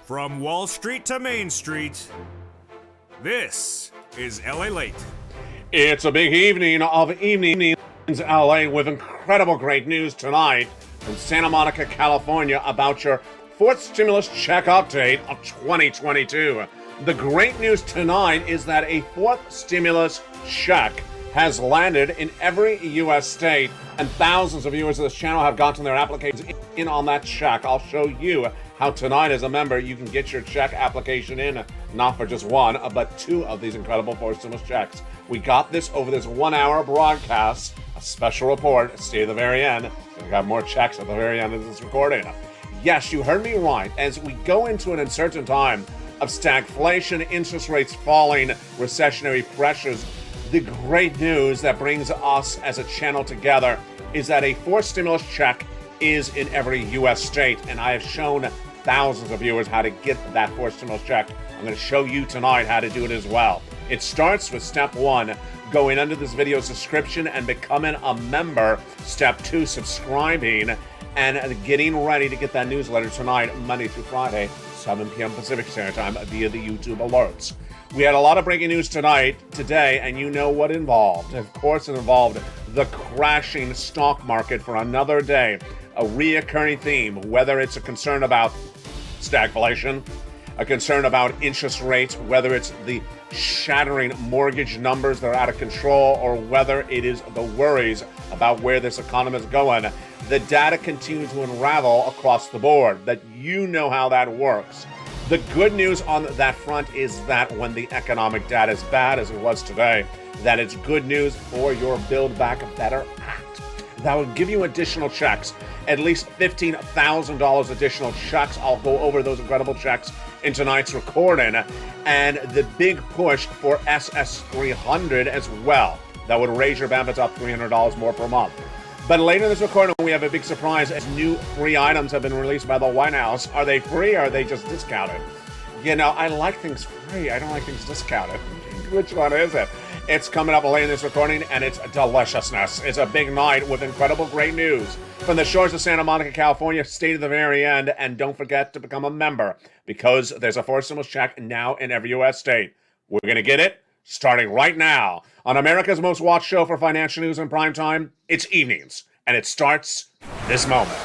From Wall Street to Main Street, this is LALATE. It's a big evening of evenings LA with incredible great news tonight from Santa Monica, California about your fourth stimulus check update of 2022. The great news tonight is that a fourth stimulus check has landed in every U.S. state, and thousands of viewers of this channel have gotten their applications in on that check. I'll show you how tonight, as a member, you can get your check application in, not for just one, but two of these incredible fourth stimulus checks. We got this over this 1 hour broadcast, a special report, stay to the very end. We got more checks at the very end of this recording. Yes, you heard me right. As we go into an uncertain time of stagflation, interest rates falling, recessionary pressures, the great news that brings us as a channel together is that a fourth stimulus check is in every U.S. state, and I have shown thousands of viewers how to get that fourth stimulus check. I'm going to show you tonight how to do it as well. It starts with step one, going under this video's description and becoming a member. Step two, subscribing and getting ready to get that newsletter tonight, Monday through Friday, 7 p.m. Pacific Standard Time via the YouTube alerts. We had a lot of breaking news today, and you know what involved. Of course, it involved the crashing stock market for another day. A reoccurring theme, whether it's a concern about stagflation, a concern about interest rates, whether it's the shattering mortgage numbers that are out of control, or whether it is the worries about where this economy is going. The data continues to unravel across the board, that you know how that works. The good news on that front is that when the economic data is bad, as it was today, that it's good news for your Build Back Better Act. That will give you additional checks, at least $15,000 additional checks. I'll go over those incredible checks in tonight's recording, and the big push for SS300 as well. That would raise your benefits up $300 more per month. But later in this recording, we have a big surprise as new free items have been released by the White House. Are they free or are they just discounted? You know, I like things free. I don't like things discounted. Which one is it? It's coming up later in this recording, and it's deliciousness. It's a big night with incredible great news. From the shores of Santa Monica, California, stay to the very end, and don't forget to become a member, because there's a fourth stimulus check now in every U.S. state. We're going to get it starting right now on America's most watched show for financial news in prime time. It's evenings, and it starts this moment.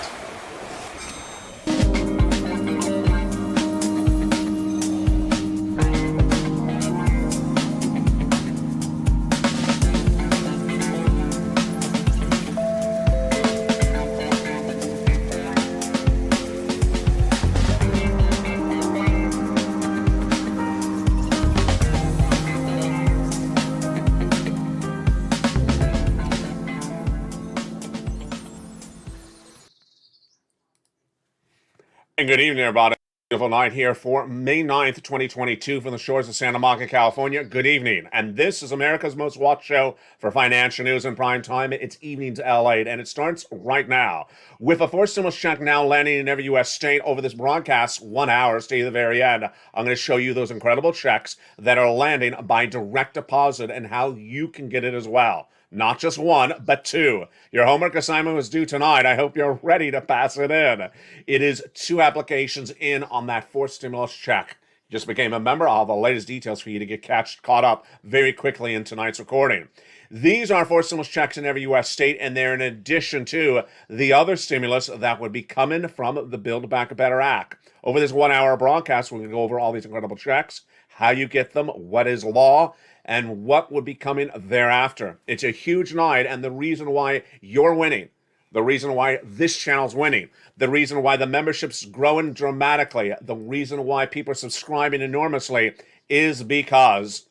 And good evening, everybody. Beautiful night here for May 9th, 2022 from the shores of Santa Monica, California. Good evening. And this is America's most watched show for financial news in prime time. It's Evenings LA, and it starts right now. With a fourth stimulus check now landing in every U.S. state over this broadcast, 1 hour, stay to the very end. I'm going to show you those incredible checks that are landing by direct deposit and how you can get it as well. Not just one, but two. Your homework assignment was due tonight. I hope you're ready to pass it in. It is two applications in on that fourth stimulus check. You just became a member. I'll have the latest details for you to get caught up very quickly in tonight's recording. These are fourth stimulus checks in every U.S. state, and they're in addition to the other stimulus that would be coming from the Build Back Better Act. Over this 1 hour broadcast, we're going to go over all these incredible checks, how you get them, what is law, and what would be coming thereafter. It's a huge night, and the reason why you're winning, the reason why this channel's winning, the reason why the membership's growing dramatically, the reason why people are subscribing enormously is because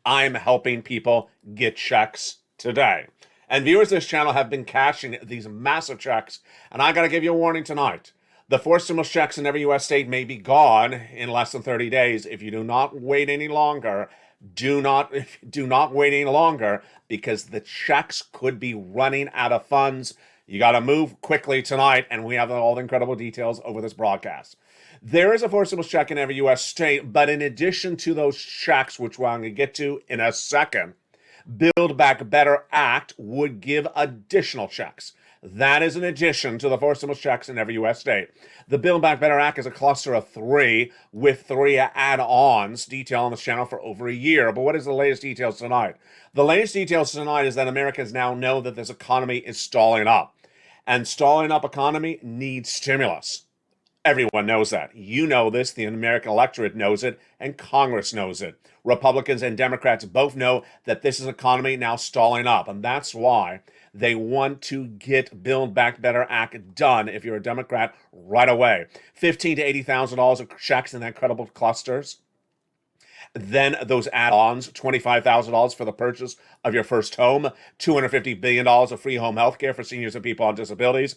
I'm helping people get checks today. And viewers of this channel have been cashing these massive checks, and I got to give you a warning tonight. The fourth stimulus checks in every U.S. state may be gone in less than 30 days. If you do not wait any longer, do not wait any longer, because the checks could be running out of funds. You got to move quickly tonight, and we have all the incredible details over this broadcast. There is a fourth stimulus check in every U.S. state, but in addition to those checks, which we're going to get to in a second, Build Back Better Act would give additional checks. That is in addition to the 4 stimulus checks in every U.S. state. The Build Back Better Act is a cluster of 3 with 3 add-ons detailed on this channel for over a year. But what is the latest details tonight? The latest details tonight is that Americans now know that this economy is stalling up. And stalling up economy needs stimulus. Everyone knows that. You know this, the American electorate knows it, and Congress knows it. Republicans and Democrats both know that this is an economy now stalling up, and that's why they want to get Build Back Better Act done, if you're a Democrat, right away. $15,000 to $80,000 of checks in that credible clusters. Then those add-ons, $25,000 for the purchase of your first home, $250 billion of free home health care for seniors and people on disabilities,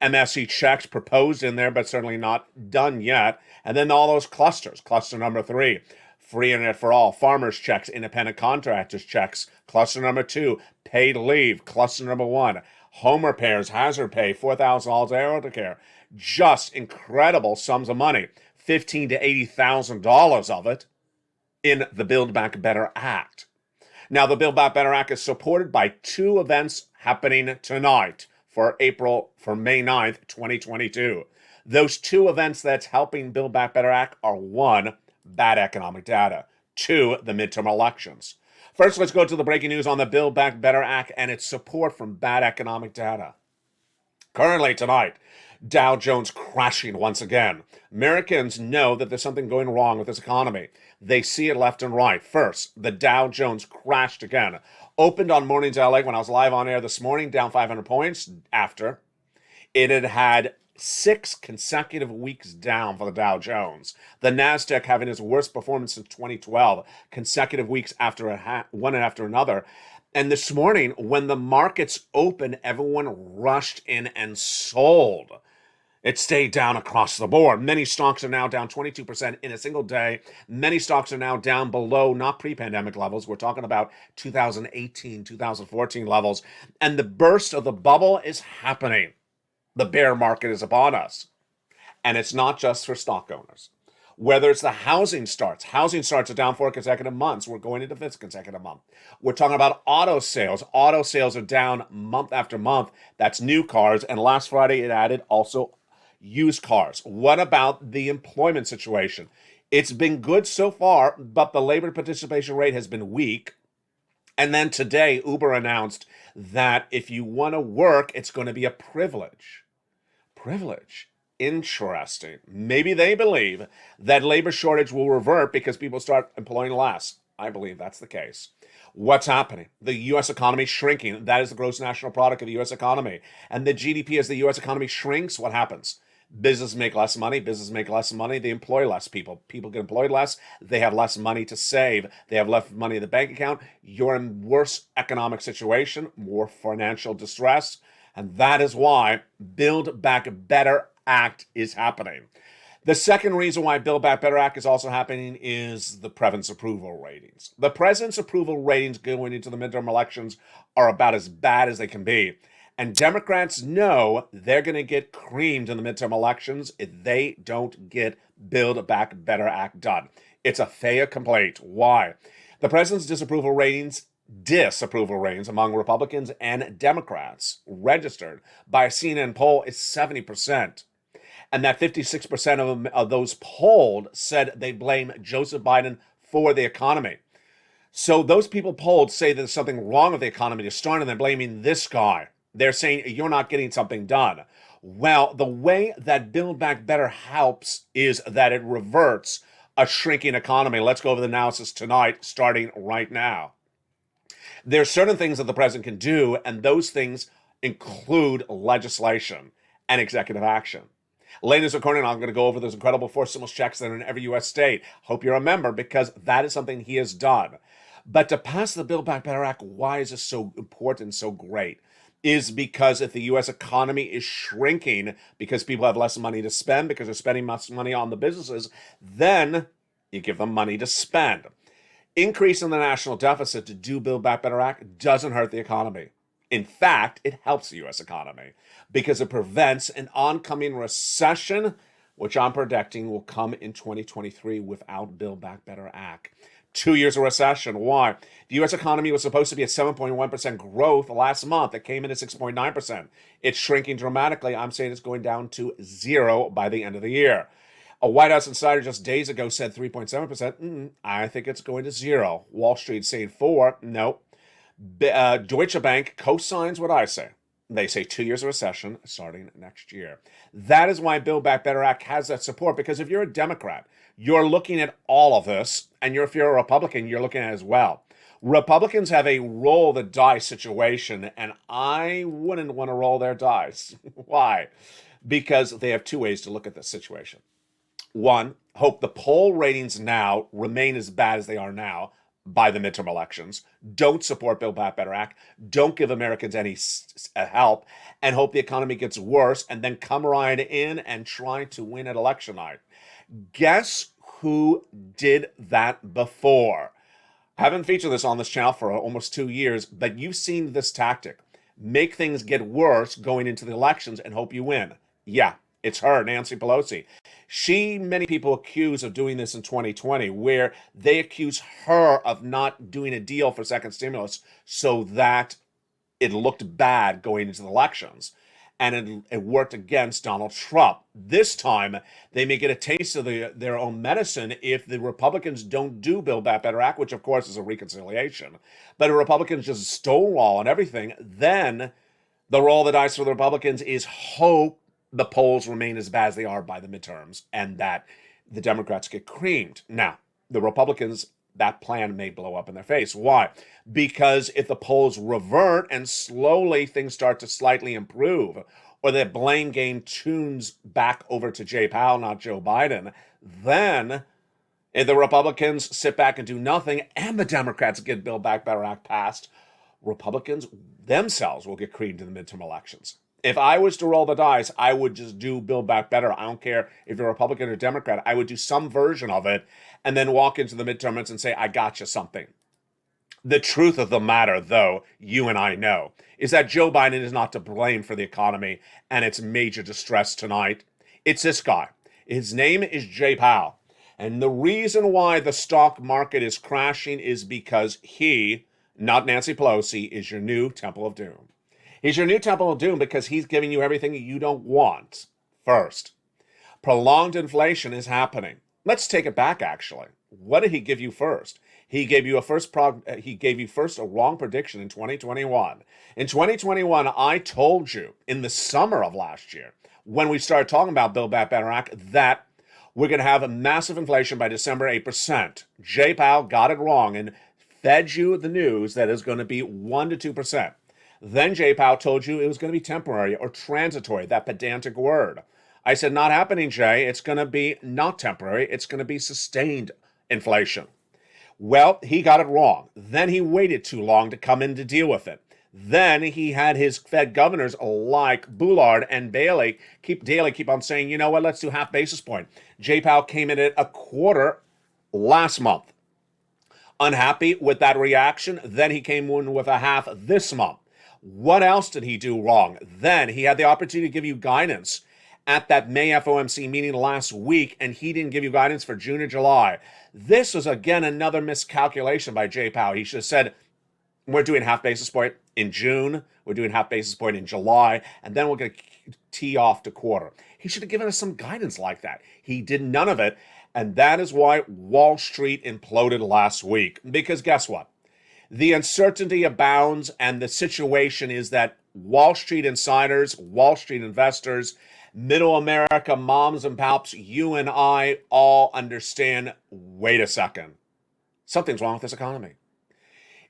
MSC checks proposed in there, but certainly not done yet. And then all those clusters. Cluster number 3, free internet for all. Farmers checks, independent contractors checks. Cluster number 2, paid leave. Cluster number 1, home repairs, hazard pay, $4,000 elder care. Just incredible sums of money. $15,000 to $80,000 of it in the Build Back Better Act. Now, the Build Back Better Act is supported by 2 events happening tonight for May 9th, 2022. Those 2 events that's helping Build Back Better Act are 1, bad economic data, 2, the midterm elections. First, let's go to the breaking news on the Build Back Better Act and its support from bad economic data. Currently tonight, Dow Jones crashing once again. Americans know that there's something going wrong with this economy. They see it left and right. First, the Dow Jones crashed again. Opened on Mornings LA when I was live on air this morning, down 500 points after it had 6 consecutive weeks down for the Dow Jones. The NASDAQ having its worst performance since 2012, consecutive weeks after one after another. And this morning, when the markets opened, everyone rushed in and sold. It stayed down across the board. Many stocks are now down 22% in a single day. Many stocks are now down below, not pre-pandemic levels. We're talking about 2018, 2014 levels. And the burst of the bubble is happening. The bear market is upon us. And it's not just for stock owners. Whether it's the housing starts are down 4 consecutive months. We're going into 5th consecutive month. We're talking about auto sales. Auto sales are down month after month. That's new cars. And last Friday, it added also used cars. What about the employment situation? It's been good so far, but the labor participation rate has been weak. And then today, Uber announced that if you want to work, it's going to be a privilege. Privilege. Interesting. Maybe they believe that labor shortage will revert because people start employing less. I believe that's the case. What's happening? The U.S. economy is shrinking. That is the gross national product of the U.S. economy. And the GDP, as the U.S. economy shrinks, what happens? Businesses make less money. They employ less people. People get employed less. They have less money to save. They have less money in the bank account. You're in worse economic situation, more financial distress. And that is why Build Back Better Act is happening. The second reason why Build Back Better Act is also happening is the president's approval ratings. The president's approval ratings going into the midterm elections are about as bad as they can be. And Democrats know they're going to get creamed in the midterm elections if they don't get Build Back Better Act done. It's a fait accompli. Why? The president's disapproval ratings among Republicans and Democrats registered by a CNN poll is 70%. And that 56% of those polled said they blame Joseph Biden for the economy. So those people polled say there's something wrong with the economy to start, and they're blaming this guy. They're saying you're not getting something done. Well, the way that Build Back Better helps is that it reverts a shrinking economy. Let's go over the analysis tonight, starting right now. There's certain things that the president can do, and those things include legislation and executive action. Ladies and gentlemen, I'm going to go over those incredible 4 stimulus checks that are in every U.S. state. Hope you're a member, because that is something he has done. But to pass the Build Back Better Act, why is this so important, so great? Is because if the U.S. economy is shrinking because people have less money to spend, because they're spending less money on the businesses, then you give them money to spend. Increasing the national deficit to do Build Back Better Act doesn't hurt the economy. In fact, it helps the U.S. economy because it prevents an oncoming recession, which I'm predicting will come in 2023 without Build Back Better Act. 2 years of recession. Why? The U.S. economy was supposed to be at 7.1% growth last month. It came in at 6.9%. It's shrinking dramatically. I'm saying it's going down to zero by the end of the year. A White House insider just days ago said 3.7%. I think it's going to zero. Wall Street saying 4. No. Deutsche Bank co-signs what I say. They say 2 years of recession starting next year. That is why Build Back Better Act has that support, because if you're a Democrat, you're looking at all of this, and if you're a Republican, you're looking at it as well. Republicans have a roll the dice situation, and I wouldn't want to roll their dice. Why? Because they have two ways to look at this situation. One, hope the poll ratings now remain as bad as they are now by the midterm elections. Don't support Build Back Better Act. Don't give Americans any help, and hope the economy gets worse, and then come right in and try to win at election night. Guess who did that before? I haven't featured this on this channel for almost 2 years, but you've seen this tactic. Make things get worse going into the elections and hope you win. Yeah, it's her, Nancy Pelosi. Many people accuse of doing this in 2020, where they accuse her of not doing a deal for second stimulus so that it looked bad going into the elections. And it worked against Donald Trump. This time, they may get a taste of their own medicine if the Republicans don't do Build Back Better Act, which of course is a reconciliation. But if Republicans just stonewall and everything, then the roll of the dice for the Republicans is hope the polls remain as bad as they are by the midterms and that the Democrats get creamed. Now, the Republicans, that plan may blow up in their face. Why? Because if the polls revert and slowly things start to slightly improve, or the blame game tunes back over to Jay Powell, not Joe Biden, then if the Republicans sit back and do nothing and the Democrats get Build Back Better Act passed, Republicans themselves will get creamed in the midterm elections. If I was to roll the dice, I would just do Build Back Better. I don't care if you're a Republican or Democrat. I would do some version of it and then walk into the midterms and say, I got you something. The truth of the matter, though, you and I know, is that Joe Biden is not to blame for the economy and its major distress tonight. It's this guy. His name is Jay Powell. And the reason why the stock market is crashing is because he, not Nancy Pelosi, is your new Temple of Doom. He's your new Temple of Doom because he's giving you everything you don't want. First, prolonged inflation is happening. Let's take it back, actually. What did he give you first? He gave you first a wrong prediction in 2021. In 2021, I told you in the summer of last year, when we started talking about Build Back Better Act, that we're going to have a massive inflation by December, 8%. Jay Powell got it wrong and fed you the news that it's going to be 1 to 2%. Then Jay Powell told you it was going to be temporary or transitory, that pedantic word. I said, not happening, Jay. It's going to be not temporary. It's going to be sustained inflation. Well, he got it wrong. Then he waited too long to come in to deal with it. Then he had his Fed governors like Bullard and Daly keep on saying, you know what, let's do half basis point. Jay Powell came in at a quarter last month. Unhappy with that reaction, then he came in with a half this month. What else did he do wrong? Then he had the opportunity to give you guidance at that May FOMC meeting last week, and he didn't give you guidance for June or July. This was, again, another miscalculation by Jay Powell. He should have said, we're doing half basis point in June, we're doing half basis point in July, and then we're going to tee off to quarter. He should have given us some guidance like that. He did none of it, and that is why Wall Street imploded last week. Because guess what? The uncertainty abounds, and the situation is that Wall Street insiders, Wall Street investors, middle America, moms and pops, you and I all understand, wait a second, something's wrong with this economy.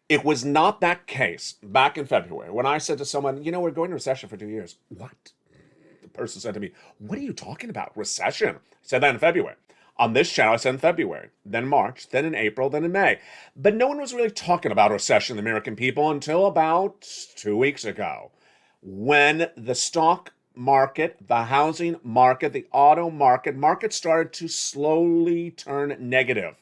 It was not that case back in February when I said to someone, you know, we're going to recession for 2 years. What? The person said to me, what are you talking about? Recession? I said that in February. On this channel, I said in February, then March, then in April, then in May. But no one was really talking about recession, the American people, until about 2 weeks ago, when the stock market, the housing market, the auto market started to slowly turn negative.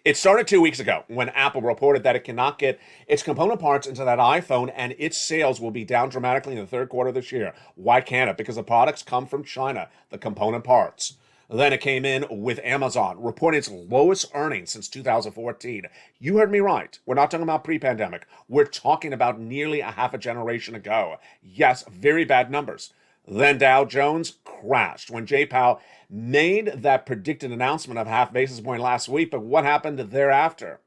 It started 2 weeks ago when Apple reported that it cannot get its component parts into that iPhone and its sales will be down dramatically in the third quarter of this year. Why can't it? Because the products come from China, the component parts. Then it came in with Amazon reporting its lowest earnings since 2014. You heard me right. We're not talking about pre-pandemic. We're talking about nearly a half a generation ago. Yes, very bad numbers. Then Dow Jones crashed when Jay Powell made that predicted announcement of half basis point last week. But what happened thereafter?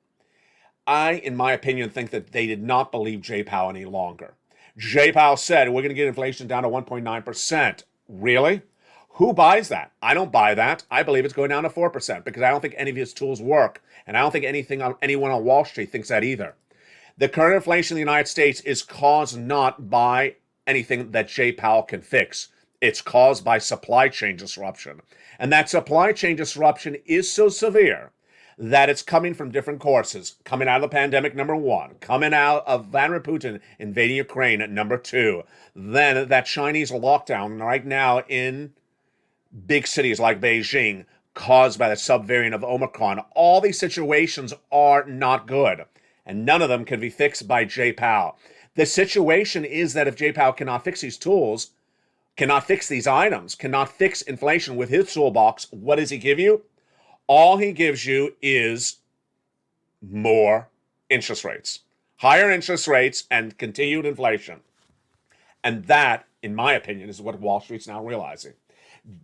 I, in my opinion, think that they did not believe Jay Powell any longer. Jay Powell said, we're going to get inflation down to 1.9%. Really? Who buys that? I don't buy that. I believe it's going down to 4% because I don't think any of his tools work. And I don't think anyone on Wall Street thinks that either. The current inflation in the United States is caused not by anything that Jay Powell can fix. It's caused by supply chain disruption. And that supply chain disruption is so severe that it's coming from different courses. Coming out of the pandemic, number one. Coming out of Vladimir Putin invading Ukraine, number two. Then that Chinese lockdown right now in big cities like Beijing, caused by the subvariant of Omicron. All these situations are not good, and none of them can be fixed by Jay Powell. The situation is that if Jay Powell cannot fix these tools, cannot fix these items, cannot fix inflation with his toolbox, what does he give you? All he gives you is more interest rates, higher interest rates, and continued inflation. And that, in my opinion, is what Wall Street's now realizing.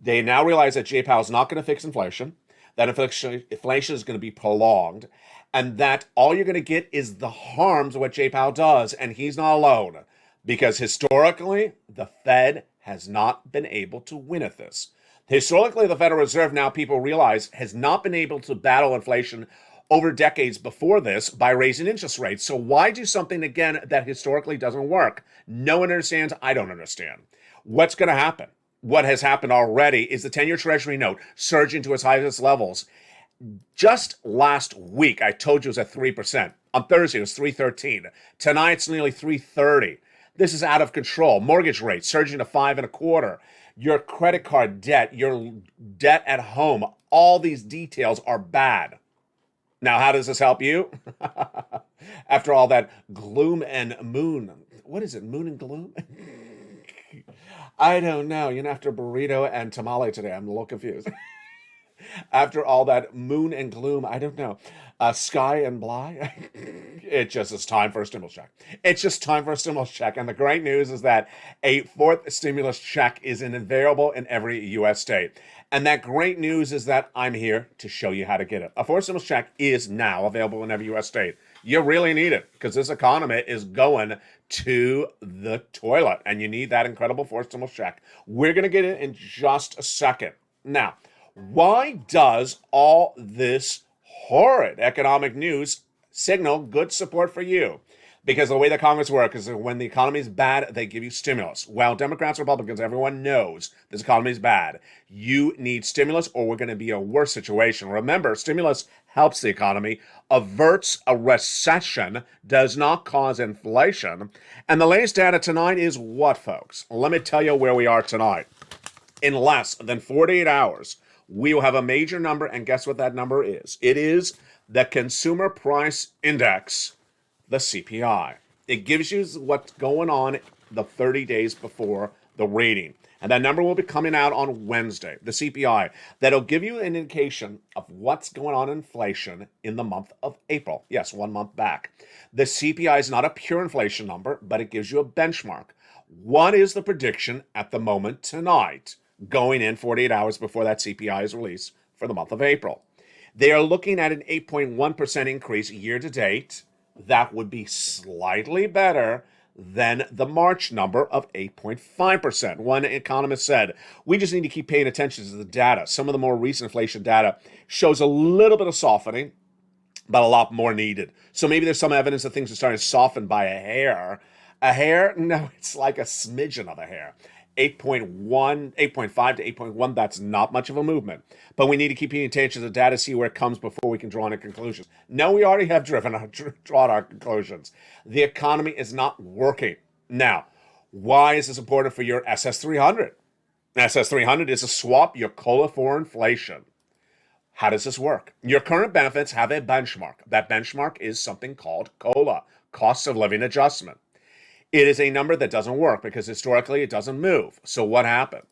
They now realize that Jay Powell's not going to fix inflation, that inflation is going to be prolonged, and that all you're going to get is the harms of what Jay Powell does, and he's not alone. Because historically, the Fed has not been able to win at this. Historically, the Federal Reserve, now people realize, has not been able to battle inflation over decades before this by raising interest rates. So why do something, again, that historically doesn't work? No one understands. I don't understand. What's going to happen? What has happened already is the 10-year Treasury note surging to its highest levels. Just last week, I told you it was at 3%. On Thursday, it was 3.13. Tonight, it's nearly 3.30. This is out of control. Mortgage rates surging to 5.25. Your credit card debt, your debt at home, all these details are bad. Now, how does this help you? After all that gloom and moon. What is it, moon and gloom? I don't know. After burrito and tamale today, I'm a little confused. After all that moon and gloom, I don't know. Sky and bly. It just is time for a stimulus check. It's just time for a stimulus check. And the great news is that a fourth stimulus check is available in every U.S. state. And that great news is that I'm here to show you how to get it. A fourth stimulus check is now available in every U.S. state. You really need it because this economy is going to the toilet and you need that incredible fourth stimulus check. We're going to get it in just a second. Now, why does all this horrid economic news signal good support for you? Because the way that Congress works is that when the economy is bad, they give you stimulus. Well, Democrats, Republicans, everyone knows this economy is bad. You need stimulus or we're going to be a worse situation. Remember, stimulus helps the economy, averts a recession, does not cause inflation. And the latest data tonight is what, folks? Let me tell you where we are tonight. In less than 48 hours, we will have a major number, and guess what that number is? It is the Consumer Price Index, the CPI. It gives you what's going on the 30 days before the rating. And that number will be coming out on Wednesday, the CPI. That'll give you an indication of what's going on in inflation in the month of April. Yes, 1 month back. The CPI is not a pure inflation number, but it gives you a benchmark. What is the prediction at the moment tonight, going in 48 hours before that CPI is released for the month of April? They are looking at an 8.1% increase year to date. That would be slightly better than the March number of 8.5%. One economist said, we just need to keep paying attention to the data. Some of the more recent inflation data shows a little bit of softening, but a lot more needed. So maybe there's some evidence that things are starting to soften by a hair. A hair? No, it's like a smidgen of a hair. 8.1, 8.5 to 8.1, that's not much of a movement. But we need to keep paying attention to the data, see where it comes before we can draw any conclusions. No, we already have drawn our conclusions. The economy is not working. Now, why is this important for your SS300? SS300 is a swap your COLA for inflation. How does this work? Your current benefits have a benchmark. That benchmark is something called COLA, cost of living adjustment. It is a number that doesn't work because historically it doesn't move. So what happened?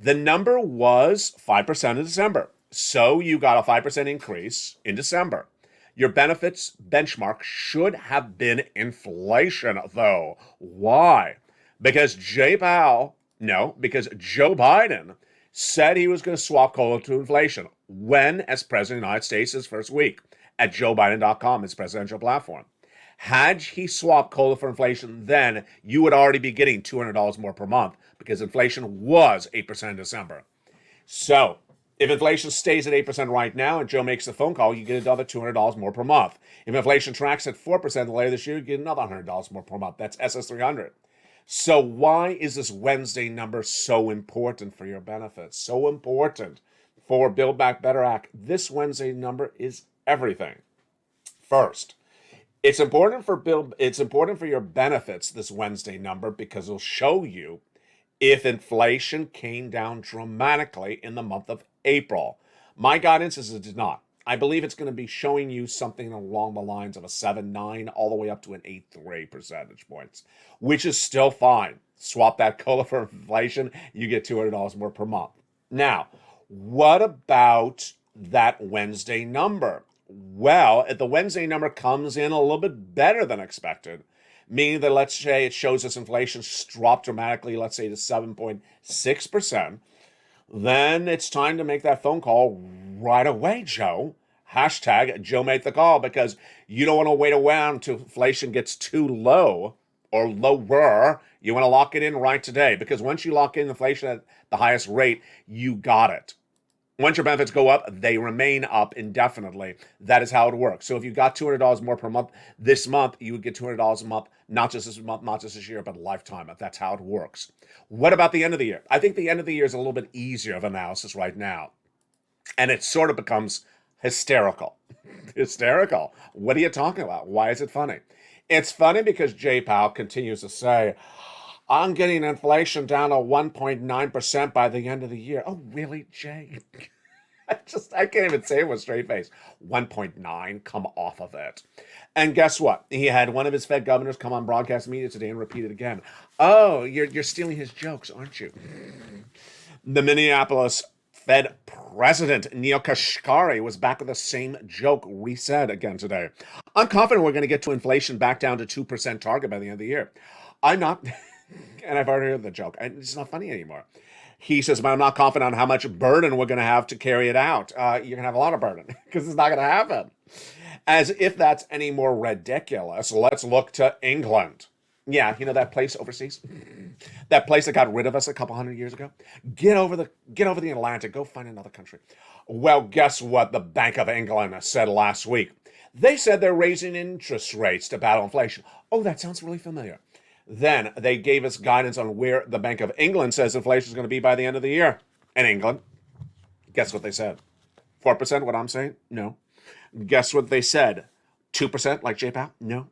The number was 5% in December. So you got a 5% increase in December. Your benefits benchmark should have been inflation, though. Why? Because because Joe Biden said he was going to swap COLA to inflation. When, as President of the United States, his first week at joebiden.com, his presidential platform. Had he swapped COLA for inflation, then you would already be getting $200 more per month because inflation was 8% in December. So if inflation stays at 8% right now and Joe makes the phone call, you get another $200 more per month. If inflation tracks at 4% later this year, you get another $100 more per month. That's SS300. So why is this Wednesday number so important for your benefits? So important for Build Back Better Act. This Wednesday number is everything. First, it's important for your benefits, this Wednesday number, because it'll show you if inflation came down dramatically in the month of April. My guidance is it did not. I believe it's going to be showing you something along the lines of a 7.9 all the way up to an 8.3 percentage points, which is still fine. Swap that COLA for inflation, you get $200 more per month. Now, what about that Wednesday number? Well, if the Wednesday number comes in a little bit better than expected, meaning that let's say it shows us inflation drop dramatically, let's say to 7.6%, then it's time to make that phone call right away, Joe. Hashtag Joe made the call, because you don't want to wait around until inflation gets too low or lower. You want to lock it in right today, because once you lock in inflation at the highest rate, you got it. Once your benefits go up, they remain up indefinitely. That is how it works. So if you got $200 more per month this month, you would get $200 a month, not just this month, not just this year, but a lifetime. That's how it works. What about the end of the year? I think the end of the year is a little bit easier of analysis right now. And it sort of becomes hysterical. Hysterical. What are you talking about? Why is it funny? It's funny because Jay Powell continues to say, I'm getting inflation down to 1.9% by the end of the year. Oh, really, Jay? I can't even say it with a straight face. 1.9, come off of it. And guess what? He had one of his Fed governors come on broadcast media today and repeat it again. Oh, you're stealing his jokes, aren't you? The Minneapolis Fed president, Neil Kashkari, was back with the same joke resaid again today. I'm confident we're going to get to inflation back down to 2% target by the end of the year. I'm not... And I've already heard the joke. It's not funny anymore. He says, but I'm not confident on how much burden we're going to have to carry it out. You're going to have a lot of burden because it's not going to happen. As if that's any more ridiculous, let's look to England. Yeah, you know that place overseas? That place that got rid of us a couple hundred years ago? Get over the Atlantic. Go find another country. Well, guess what the Bank of England said last week? They said they're raising interest rates to battle inflation. Oh, that sounds really familiar. Then they gave us guidance on where the Bank of England says inflation is going to be by the end of the year. In England, guess what they said? 4%, what I'm saying? No. Guess what they said? 2%, like Jay Powell? No.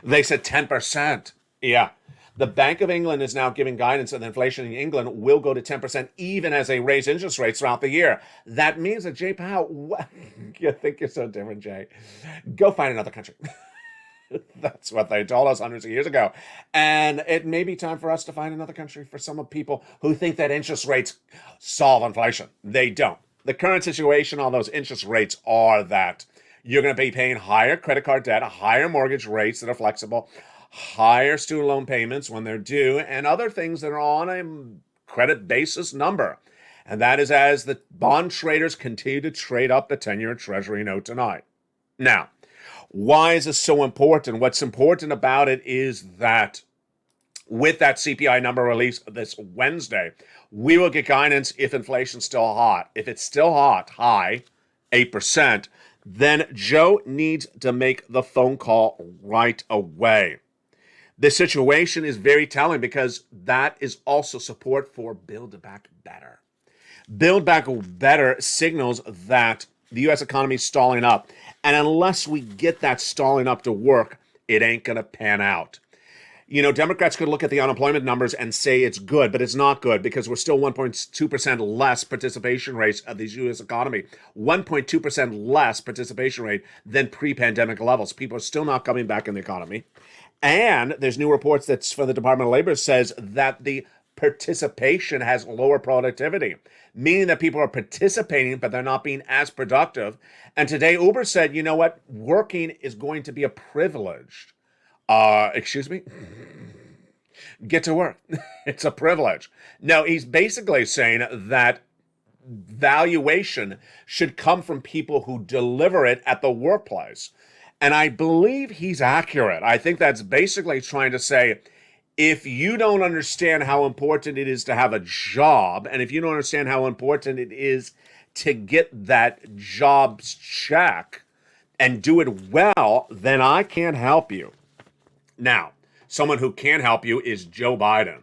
They said 10%. Yeah. The Bank of England is now giving guidance that inflation in England will go to 10% even as they raise interest rates throughout the year. That means that Jay Powell, you think you're so different, Jay. Go find another country. That's what they told us hundreds of years ago. And it may be time for us to find another country for some of people who think that interest rates solve inflation. They don't. The current situation on those interest rates are that you're going to be paying higher credit card debt, higher mortgage rates that are flexible, higher student loan payments when they're due, and other things that are on a credit basis number. And that is as the bond traders continue to trade up the 10-year Treasury note tonight. Now, why is this so important? What's important about it is that with that CPI number released this Wednesday, we will get guidance if inflation's still hot. If it's still hot, high, 8%, then Joe needs to make the phone call right away. The situation is very telling because that is also support for Build Back Better. Build Back Better signals that the U.S. economy is stalling up. And unless we get that stalling up to work, it ain't going to pan out. You know, Democrats could look at the unemployment numbers and say it's good, but it's not good because we're still 1.2% less participation rates of the U.S. economy. 1.2% less participation rate than pre-pandemic levels. People are still not coming back in the economy. And there's new reports that's from the Department of Labor says that the participation has lower productivity, meaning that people are participating, but they're not being as productive. And today, Uber said, you know what? Working is going to be a privilege. Excuse me? Get to work. It's a privilege. No, he's basically saying that valuation should come from people who deliver it at the workplace. And I believe he's accurate. I think that's basically trying to say, if you don't understand how important it is to have a job, and if you don't understand how important it is to get that job's check and do it well, then I can't help you. Now, someone who can help you is Joe Biden.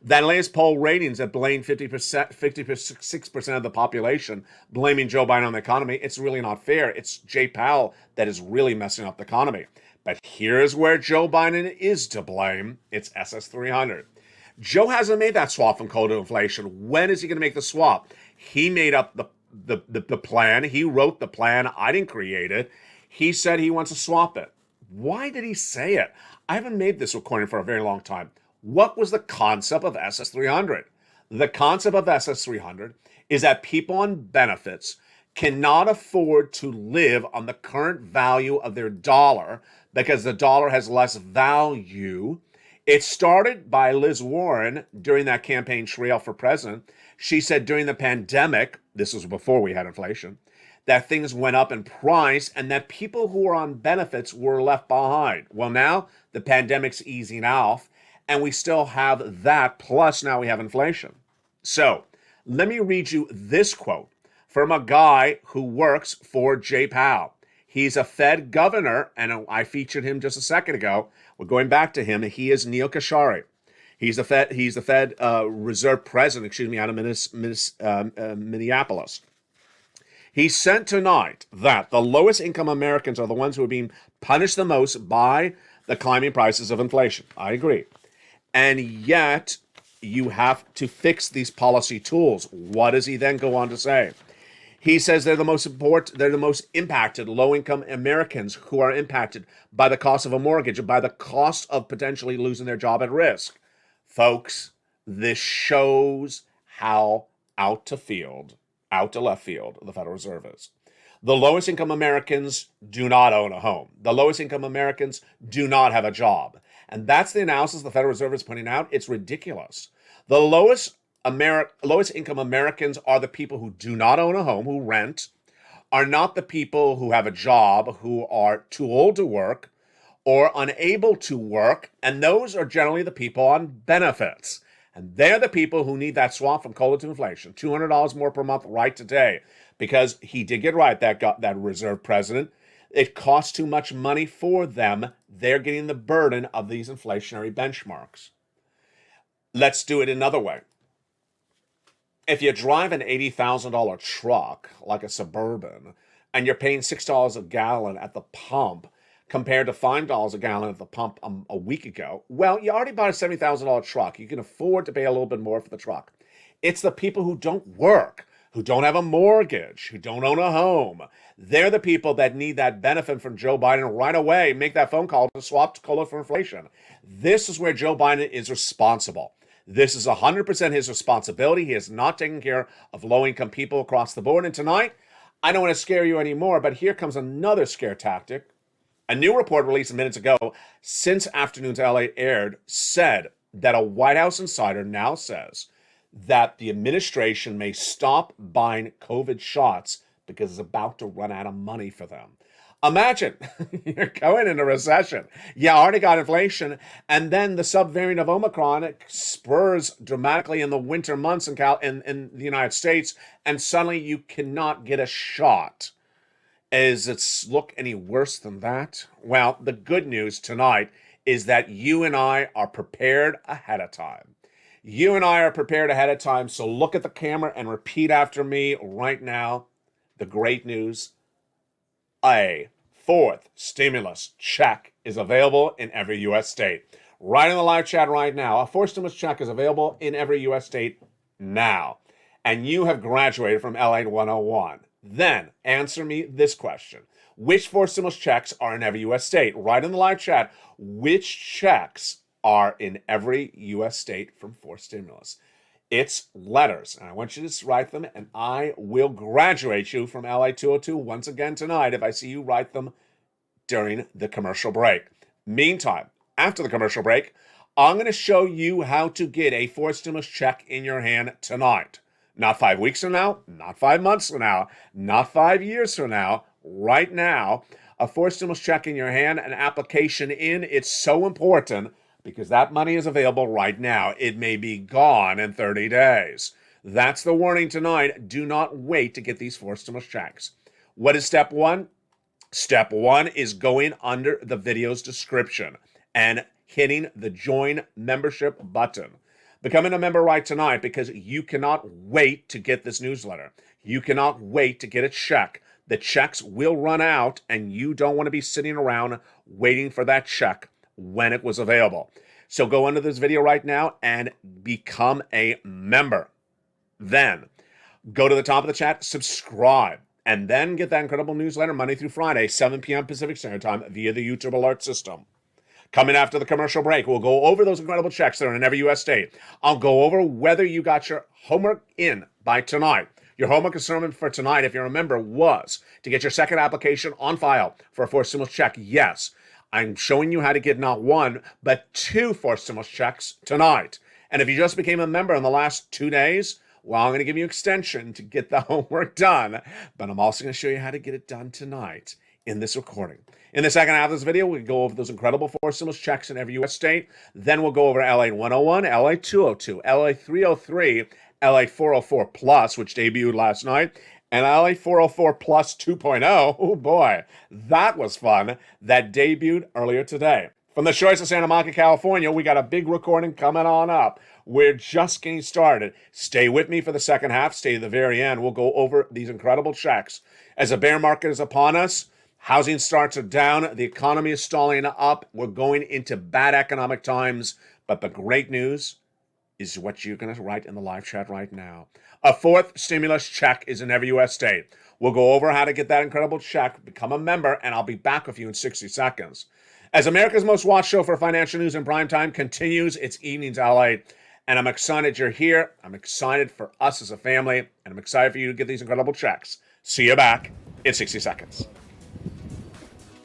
That latest poll ratings that blame 56% of the population blaming Joe Biden on the economy, it's really not fair. It's Jay Powell that is really messing up the economy. But here's where Joe Biden is to blame. It's SS300. Joe hasn't made that swap from coal to inflation. When is he going to make the swap? He made up the plan. He wrote the plan. I didn't create it. He said he wants to swap it. Why did he say it? I haven't made this recording for a very long time. What was the concept of SS300? The concept of SS300 is that people on benefits cannot afford to live on the current value of their dollar because the dollar has less value. It started by Liz Warren during that campaign trail for president. She said during the pandemic, this was before we had inflation, that things went up in price and that people who were on benefits were left behind. Well, now the pandemic's easing off and we still have that, plus now we have inflation. So let me read you this quote from a guy who works for Jay Powell. He's a Fed governor, and I featured him just a second ago. We're going back to him. He is Neil Kashari. He's the Fed Reserve President, out of Minneapolis. He said tonight that the lowest income Americans are the ones who are being punished the most by the climbing prices of inflation. I agree. And yet, you have to fix these policy tools. What does he then go on to say? He says they're the most impacted low-income Americans who are impacted by the cost of a mortgage and by the cost of potentially losing their job at risk. Folks, this shows how out to left field the Federal Reserve is. The lowest income Americans do not own a home. The lowest income Americans do not have a job. And that's the analysis the Federal Reserve is putting out. It's ridiculous. The lowest income Americans are the people who do not own a home, who rent, are not the people who have a job, who are too old to work or unable to work, and those are generally the people on benefits. And they're the people who need that swap from COLA to inflation, $200 more per month right today, because he did get right, that Reserve President. It costs too much money for them. They're getting the burden of these inflationary benchmarks. Let's do it another way. If you drive an $80,000 truck, like a Suburban, and you're paying $6 a gallon at the pump, compared to $5 a gallon at the pump a week ago, well, you already bought a $70,000 truck. You can afford to pay a little bit more for the truck. It's the people who don't work, who don't have a mortgage, who don't own a home. They're the people that need that benefit from Joe Biden right away. Make that phone call to swap COLA for inflation. This is where Joe Biden is responsible. This is 100% his responsibility. He is not taking care of low-income people across the board. And tonight, I don't want to scare you anymore, but here comes another scare tactic. A new report released minutes ago, since Afternoons LA aired, said that a White House insider now says that the administration may stop buying COVID shots because it's about to run out of money for them. Imagine you're going into recession. You already got inflation, and then the subvariant of Omicron spurs dramatically in the winter months in the United States, and suddenly you cannot get a shot. Does it look any worse than that? Well, the good news tonight is that you and I are prepared ahead of time. You and I are prepared ahead of time, so look at the camera and repeat after me right now. The great news: a fourth stimulus check is available in every U.S. state. Right in the live chat right now, a fourth stimulus check is available in every U.S. state now. And you have graduated from LA 101. Then answer me this question. Which fourth stimulus checks are in every U.S. state? Right in the live chat, which checks are in every U.S. state from forced stimulus. It's letters, and I want you to write them, and I will graduate you from LA 202 once again tonight if I see you write them during the commercial break. Meantime, after the commercial break, I'm going to show you how to get a forced stimulus check in your hand tonight. Not 5 weeks from now, not 5 months from now, not 5 years from now, right now. A forced stimulus check in your hand, an application in. It's so important because that money is available right now. It may be gone in 30 days. That's the warning tonight. Do not wait to get these forced stimulus checks. What is step one? Step one is going under the video's description and hitting the join membership button. Becoming a member right tonight because you cannot wait to get this newsletter. You cannot wait to get a check. The checks will run out and you don't want to be sitting around waiting for that check when it was available. So go under this video right now and become a member. Then go to the top of the chat, subscribe, and then get that incredible newsletter Monday through Friday, 7 p.m. Pacific Standard Time via the YouTube alert system. Coming after the commercial break, we'll go over those incredible checks that are in every U.S. state. I'll go over whether you got your homework in by tonight. Your homework assignment for tonight, if you remember, was to get your second application on file for a forced stimulus check. Yes, I'm showing you how to get not one, but 2 forced stimulus checks tonight. And if you just became a member in the last 2 days, well, I'm going to give you extension to get the homework done, but I'm also going to show you how to get it done tonight in this recording. In the second half of this video, we go over those incredible forced stimulus checks in every U.S. state. Then we'll go over LA 101, LA 202, LA 303, LA 404 Plus, which debuted last night, and LA 404 Plus 2.0. Oh boy, that was fun. That debuted earlier today. From the shores of Santa Monica, California, we got a big recording coming on up. We're just getting started. Stay with me for the second half. Stay to the very end. We'll go over these incredible checks. As a bear market is upon us, housing starts are down. The economy is stalling up. We're going into bad economic times. But the great news is what you're going to write in the live chat right now. A 4th stimulus check is in every U.S. state. We'll go over how to get that incredible check, become a member, and I'll be back with you in 60 seconds. As America's most watched show for financial news in prime time continues its evenings LA, and I'm excited you're here. I'm excited for us as a family, and I'm excited for you to get these incredible checks. See you back in 60 seconds.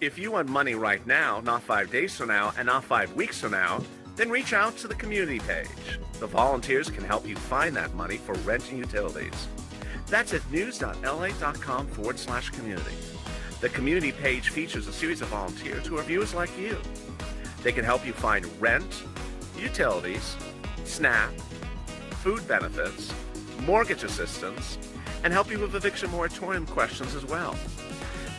If you want money right now, not 5 days from now, and not 5 weeks from now, then reach out to the community page. The volunteers can help you find that money for rent and utilities. That's at news.la.com/community. The community page features a series of volunteers who are viewers like you. They can help you find rent, utilities, SNAP, food benefits, mortgage assistance, and help you with eviction moratorium questions as well.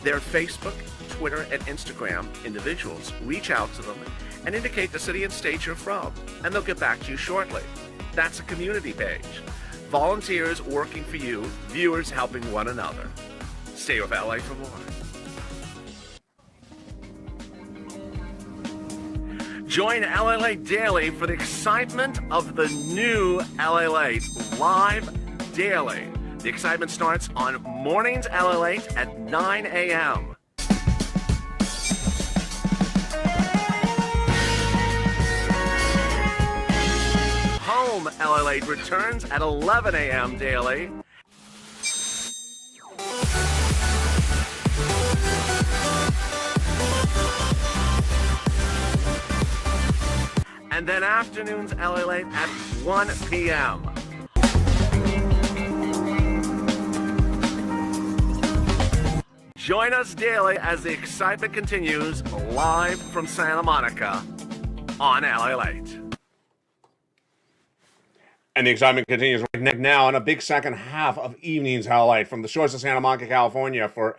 Their Facebook, Twitter, and Instagram individuals reach out to them and indicate the city and state you're from, and they'll get back to you shortly. That's a community page. Volunteers working for you, viewers helping one another. Stay with LA for more. Join LALATE Daily for the excitement of the new LALATE live daily. The excitement starts on mornings LALATE at 9 a.m. Home LALATE returns at 11 a.m. daily. And then afternoons LALATE at 1 p.m. Join us daily as the excitement continues live from Santa Monica on LALATE. And the excitement continues right now on a big second half of Evenings LALATE from the shores of Santa Monica, California for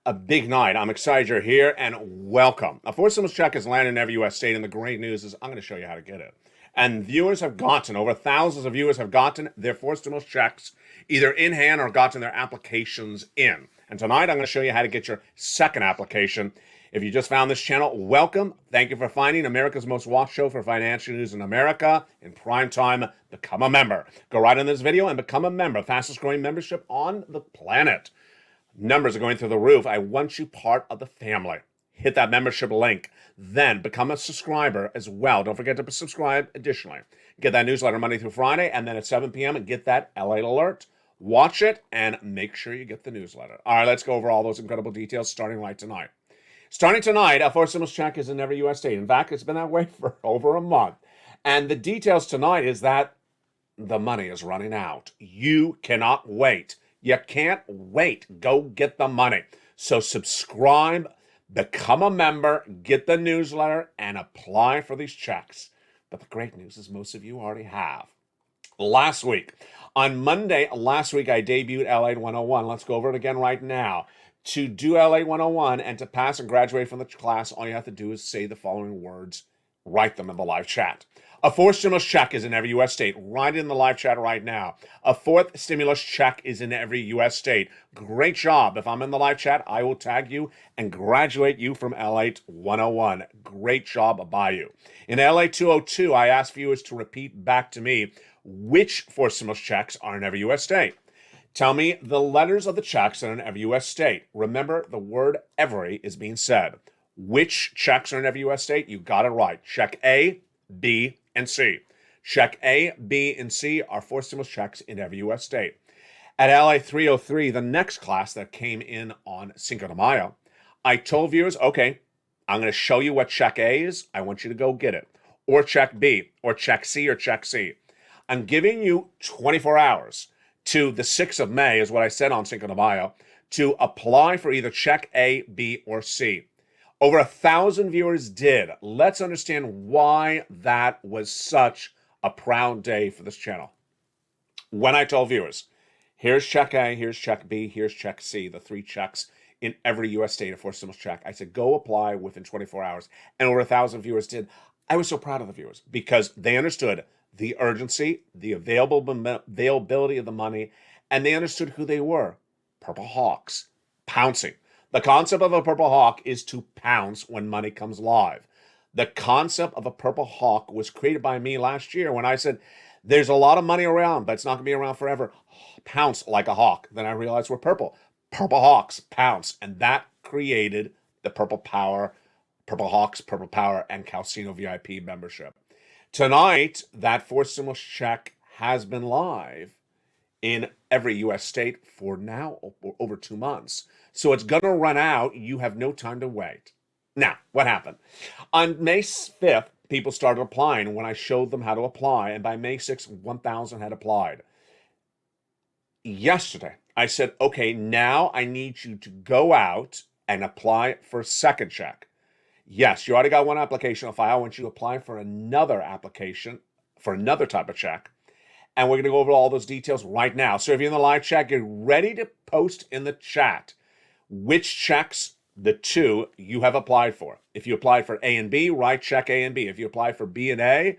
a big night. I'm excited you're here and welcome. A forced stimulus check is landed in every U.S. state, and the great news is I'm going to show you how to get it. And viewers have gotten, over thousands of viewers have gotten their forced stimulus checks either in hand or gotten their applications in. And tonight I'm going to show you how to get your second application. If you just found this channel, welcome. Thank you for finding America's most watched show for financial news in America in prime time. Become a member. Go right in this video and become a member. Fastest growing membership on the planet. Numbers are going through the roof. I want you part of the family. hit that membership link. Then become a subscriber as well. Don't forget to subscribe additionally. Get that newsletter Monday through Friday, and then at 7 p.m. and get that LA alert. Watch it and make sure you get the newsletter. All right, let's go over all those incredible details starting right tonight. Starting tonight, a fourth stimulus check is in every U.S. state. In fact, it's been that way for over a month. And the details tonight is that the money is running out. You cannot wait. You can't wait. Go get the money. So subscribe, become a member, get the newsletter, and apply for these checks. But the great news is most of you already have. On Monday last week, I debuted LATE 101. Let's go over it again right now. To do LATE 101 and to pass and graduate from the class, all you have to do is say the following words, write them in the live chat. A fourth stimulus check is in every U.S. state. Write it in the live chat right now. A fourth stimulus check is in every U.S. state. Great job. If I'm in the live chat, I will tag you and graduate you from LATE 101. Great job by you. In LATE 202, I asked viewers to repeat back to me which fourth stimulus checks are in every U.S. state. Tell me the letters of the checks that are in every U.S. state. Remember, the word every is being said. Which checks are in every U.S. state? You got it right. Check A, B, and C. Check A, B, and C are fourth stimulus checks in every U.S. state. At LA 303, the next class that came in on Cinco de Mayo, I told viewers, okay, I'm going to show you what check A is. I want you to go get it. Or check B, or check C, or check C. I'm giving you 24 hours to the 6th of May, is what I said on Cinco de Mayo, to apply for either check A, B, or C. Over 1,000 viewers did. Let's understand why that was such a proud day for this channel. When I told viewers, here's check A, here's check B, here's check C, the three checks in every U.S. state, a fourth stimulus check. I said, go apply within 24 hours. And over 1,000 viewers did. I was so proud of the viewers because they understood the urgency, the availability of the money, and they understood who they were. Purple Hawks, pouncing. The concept of a Purple Hawk is to pounce when money comes live. The concept of a Purple Hawk was created by me last year when I said, there's a lot of money around, but it's not going to be around forever. Pounce like a hawk. Then I realized we're purple. Purple Hawks, pounce. And that created the Purple Power, Purple Hawks, Purple Power, and Calcino VIP membership. Tonight, that fourth stimulus check has been live in every U.S. state for now over 2 months. So it's going to run out. You have no time to wait. Now, what happened? On May 5th, people started applying when I showed them how to apply. And by May 6th, 1,000 had applied. Yesterday, I said, okay, now I need you to go out and apply for a second check. Yes, you already got one application on file. I want you to apply for another application for another type of check. And we're going to go over all those details right now. So if you're in the live chat, get ready to post in the chat which checks, the two, you have applied for. If you applied for A and B, write check A and B. If you applied for B and A,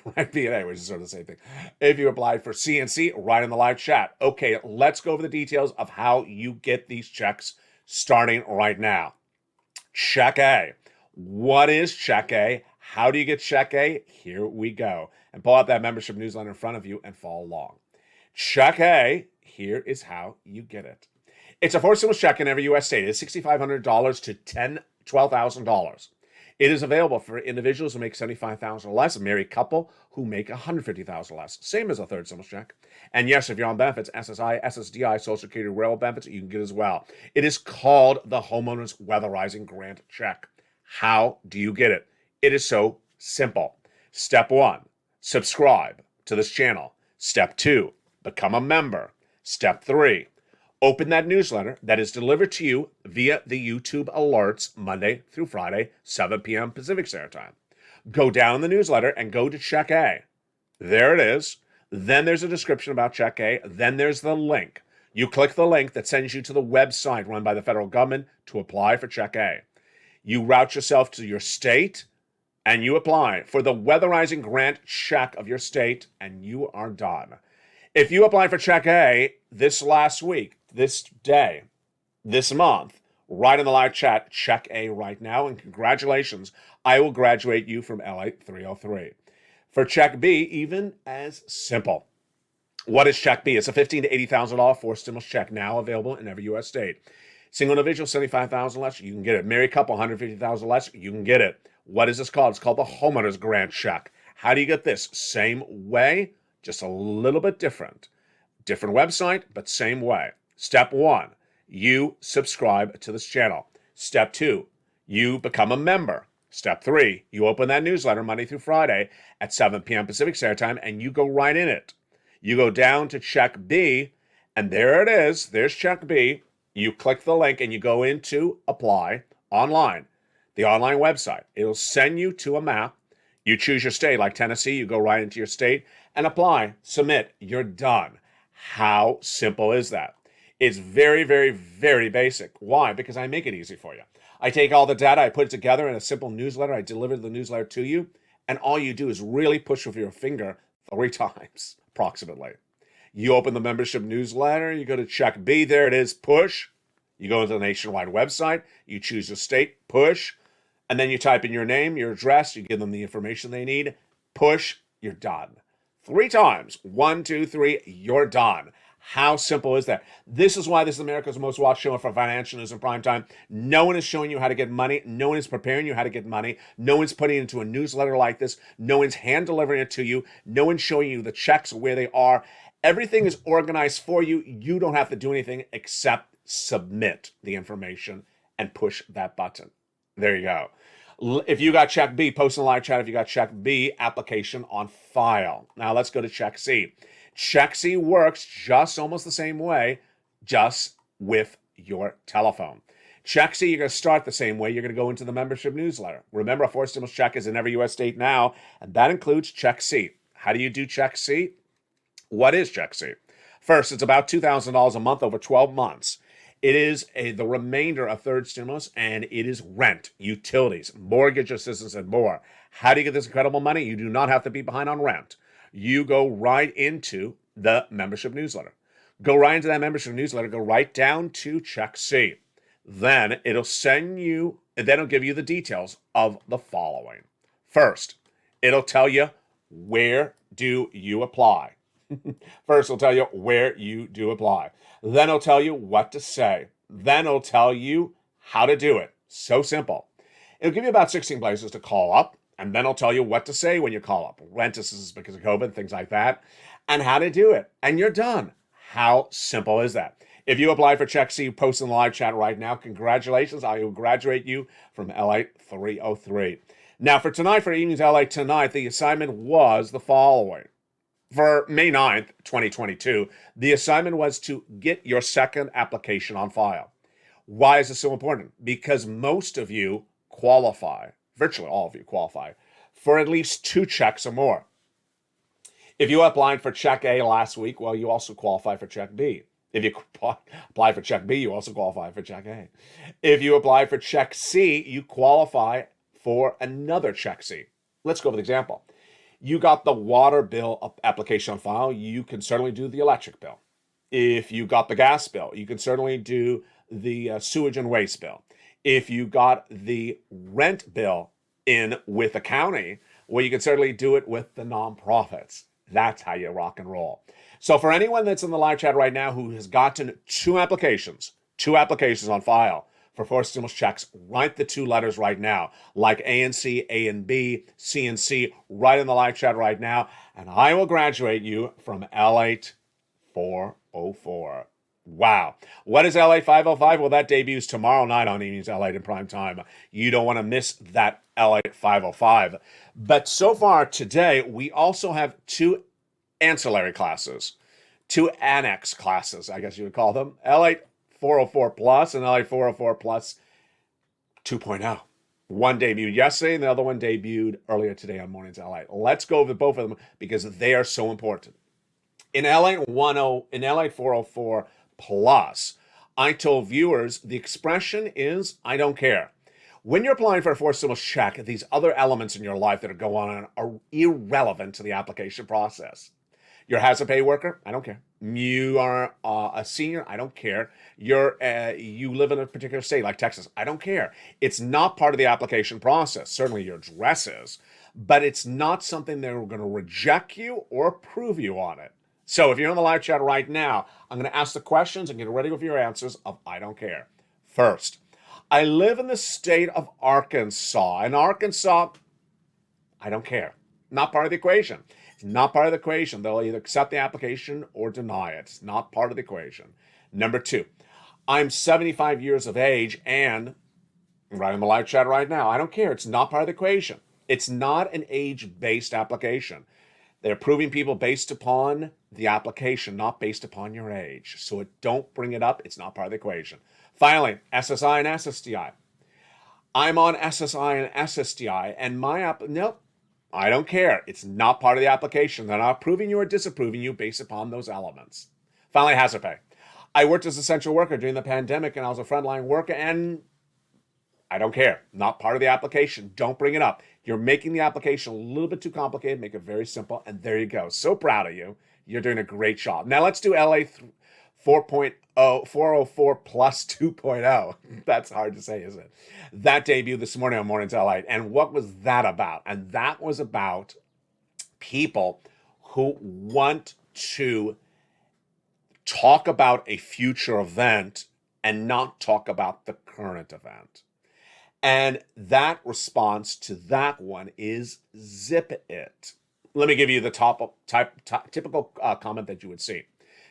write B and A, which is sort of the same thing. If you applied for C and C, write in the live chat. Okay, let's go over the details of how you get these checks starting right now. Check A. What is check A? How do you get check A? Here we go. And pull out that membership newsletter in front of you and follow along. Check A, here is how you get it. It's a fourth stimulus check in every U.S. state. It's $6,500 to $12,000. It is available for individuals who make $75,000 or less, a married couple who make $150,000 or less. Same as a third stimulus check. And yes, if you're on benefits, SSI, SSDI, Social Security, railroad benefits, you can get as well. It is called the Homeowners Weatherizing Grant Check. How do you get it? It is so simple. Step 1, subscribe to this channel. Step 2, become a member. Step 3, open that newsletter that is delivered to you via the YouTube alerts Monday through Friday, 7 p.m. Pacific Standard Time. Go down in the newsletter and go to Check A. There it is. Then there's a description about Check A. Then there's the link. You click the link that sends you to the website run by the federal government to apply for Check A. You route yourself to your state and you apply for the weatherizing grant check of your state and you are done. If you apply for Check A this last week, this day, this month, write in the live chat, Check A right now, and congratulations, I will graduate you from LATE 303. For Check B, even as simple. What is Check B? It's a $15,000 to $80,000 fourth stimulus check now available in every U.S. state. Single individual, 75,000 less, you can get it. Married couple, 150,000 less, you can get it. What is this called? It's called the homeowner's grant check. How do you get this? Same way, just a little bit different. Different website, but same way. Step 1, you subscribe to this channel. Step 2, you become a member. Step 3, you open that newsletter Monday through Friday at 7 p.m. Pacific Standard Time, and you go right in it. You go down to check B, and there it is. There's check B. You click the link, and you go into apply online, the online website. It'll send you to a map. You choose your state, like Tennessee. You go right into your state and apply, submit. You're done. How simple is that? It's very, very, very basic. Why? Because I make it easy for you. I take all the data, I put it together in a simple newsletter, I deliver the newsletter to you, and all you do is really push with your finger 3 times, approximately. You open the membership newsletter, you go to check B, there it is, push. You go into the nationwide website, you choose your state, push, and then you type in your name, your address, you give them the information they need, push, you're done. 3 times, 1, 2, 3, you're done. How simple is that? This is why this is America's most watched show for financial news in prime time. No one is showing you how to get money. No one is preparing you how to get money. No one's putting it into a newsletter like this. No one's hand delivering it to you. No one's showing you the checks where they are. Everything is organized for you. You don't have to do anything except submit the information and push that button. There you go. If you got check B, post in the live chat. If you got check B, application on file. Now let's go to check C. Check C works just almost the same way, just with your telephone. Check C, you're going to start the same way. You're going to go into the membership newsletter. Remember, a forced stimulus check is in every U.S. state now, and that includes check C. How do you do check C? What is check C? First, it's about $2,000 a month over 12 months. It is the remainder of third stimulus, and it is rent, utilities, mortgage assistance, and more. How do you get this incredible money? You do not have to be behind on rent. You go right into the membership newsletter. Go right into that membership newsletter. Go right down to check C. Then it'll send you, and then it'll give you the details of the following. First, it'll tell you where do you apply. First, it'll tell you where you do apply. Then it'll tell you what to say. Then it'll tell you how to do it. So simple. It'll give you about 16 places to call up, and then it'll tell you what to say when you call up. Rent assistance because of COVID, things like that, and how to do it. And you're done. How simple is that? If you apply for Check C, post in the live chat right now. Congratulations. I will graduate you from LALATE 303. Now, for tonight, for Evenings LALATE tonight, the assignment was the following. For May 9th, 2022, the assignment was to get your second application on file. Why is this so important? Because most of you qualify, virtually all of you qualify, for at least 2 checks or more. If you applied for Check A last week, well, you also qualify for Check B. If you apply for Check B, you also qualify for Check A. If you apply for Check C, you qualify for another Check C. Let's go with an example. You got the water bill application on file, you can certainly do the electric bill. If you got the gas bill, you can certainly do the sewage and waste bill. If you got the rent bill in with the county, well, you can certainly do it with the nonprofits. That's how you rock and roll. So for anyone that's in the live chat right now who has gotten 2 applications on file for forced stimulus checks, write the 2 letters right now, like A and C, A and B, C and C, right in the live chat right now, and I will graduate you from LALATE 404. Wow. What is LALATE 505? Well, that debuts tomorrow night on Evenings LALATE in prime time. You don't want to miss that LALATE 505. But so far today, we also have 2 ancillary classes, 2 annex classes, I guess you would call them. LALATE 404 Plus and LALATE 404 Plus 2.0. One debuted yesterday and the other one debuted earlier today on Mornings LALATE. Let's go over both of them because they are so important. In LALATE 404 Plus, I told viewers the expression is, I don't care. When you're applying for a forced stimulus check, these other elements in your life that are going on are irrelevant to the application process. You're a hazard pay worker? I don't care. You are a senior? I don't care. You live in a particular state like Texas? I don't care. It's not part of the application process. Certainly your address is, but it's not something they're going to reject you or approve you on it. So if you're in the live chat right now, I'm going to ask the questions and get ready with your answers of I don't care. First, I live in the state of Arkansas. In Arkansas, I don't care. Not part of the equation. It's not part of the equation. They'll either accept the application or deny it. It's not part of the equation. Number two, I'm 75 years of age and right in the live chat right now. I don't care. It's not part of the equation. It's not an age-based application. They're approving people based upon the application, not based upon your age. So don't bring it up. It's not part of the equation. Finally, SSI and SSDI. I'm on SSI and SSDI, and nope, I don't care. It's not part of the application. They're not approving you or disapproving you based upon those elements. Finally, hazard pay. I worked as an essential worker during the pandemic, and I was a frontline worker, and I don't care. Not part of the application. Don't bring it up. You're making the application a little bit too complicated. Make it very simple, and there you go. So proud of you. You're doing a great job. Now let's do LA 404 plus 2.0. That's hard to say, isn't it? That debuted this morning on Mornings LA. And what was that about? And that was about people who want to talk about a future event and not talk about the current event. And that response to that one is zip it. Let me give you the typical comment that you would see.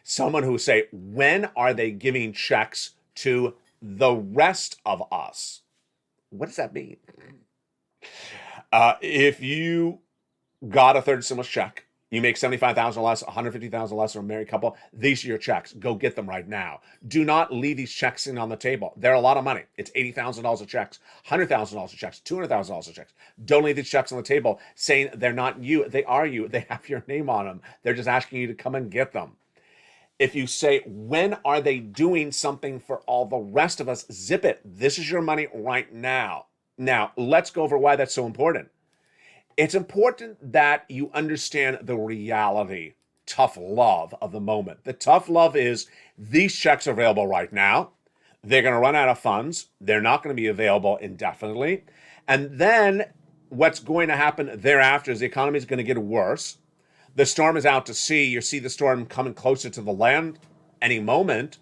Someone who say, when are they giving checks to the rest of us? What does that mean? If you got a third stimulus check, you make $75,000 less, $150,000 less, or a married couple, these are your checks. Go get them right now. Do not leave these checks sitting on the table. They're a lot of money. It's $80,000 of checks, $100,000 of checks, $200,000 of checks. Don't leave these checks on the table saying they're not you. They are you. They have your name on them. They're just asking you to come and get them. If you say, when are they doing something for all the rest of us? Zip it. This is your money right now. Now, let's go over why that's so important. It's important that you understand the reality, tough love of the moment. The tough love is these checks are available right now. They're going to run out of funds. They're not going to be available indefinitely. And then what's going to happen thereafter is the economy is going to get worse. The storm is out to sea. You see the storm coming closer to the land any moment.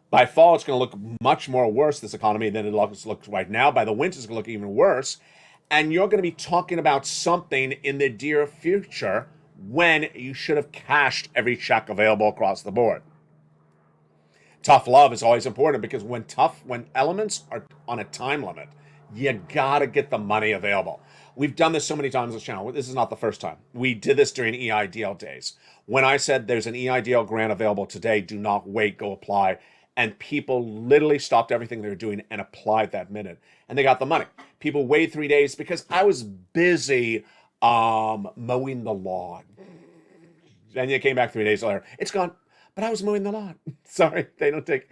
By fall, it's going to look much more worse, this economy, than it looks right now. By the winter, it's going to look even worse. And you're going to be talking about something in the dear future when you should have cashed every check available across the board. Tough love is always important because when elements are on a time limit, you got to get the money available. We've done this so many times on this channel. This is not the first time. We did this during EIDL days. When I said there's an EIDL grant available today, do not wait, go apply. And people literally stopped everything they were doing and applied that minute. And they got the money. People waited 3 days because I was busy mowing the lawn. And you came back 3 days later. It's gone, but I was mowing the lawn. Sorry, they don't care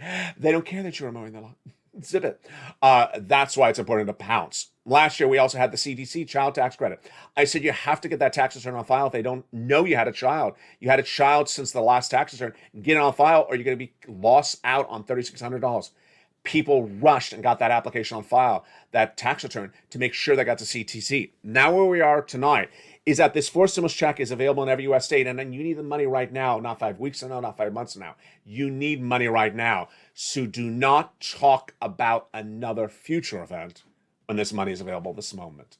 that you were mowing the lawn. Zip it. That's why it's important to pounce. Last year, we also had the CTC, child tax credit. I said you have to get that tax return on file if they don't know you had a child. You had a child since the last tax return. Get it on file or you're going to be lost out on $3,600. People rushed and got that application on file, that tax return, to make sure they got the CTC. Now where we are tonight is that this forced stimulus check is available in every U.S. state, and then you need the money right now, not 5 weeks from now, not 5 months from now. You need money right now. So do not talk about another future event when this money is available this moment.